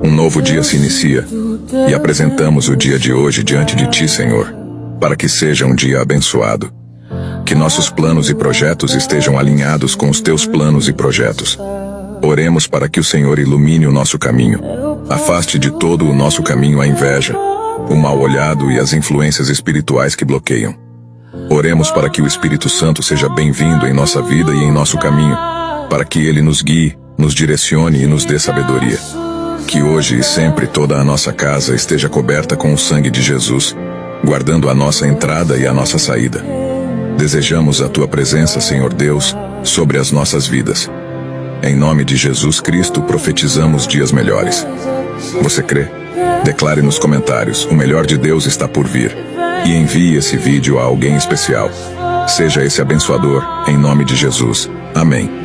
Um novo dia se inicia, e apresentamos o dia de hoje diante de Ti, Senhor, para que seja um dia abençoado. Que nossos planos e projetos estejam alinhados com os Teus planos e projetos. Oremos para que o Senhor ilumine o nosso caminho. Afaste de todo o nosso caminho a inveja, o mal olhado e as influências espirituais que bloqueiam. Oremos para que o Espírito Santo seja bem-vindo em nossa vida e em nosso caminho, para que Ele nos guie, nos direcione e nos dê sabedoria. Que hoje e sempre toda a nossa casa esteja coberta com o sangue de Jesus, guardando a nossa entrada e a nossa saída. Desejamos a Tua presença, Senhor Deus, sobre as nossas vidas. Em nome de Jesus Cristo profetizamos dias melhores. Você crê? Declare nos comentários: o melhor de Deus está por vir. E envie esse vídeo a alguém especial. Seja esse abençoador, em nome de Jesus. Amém.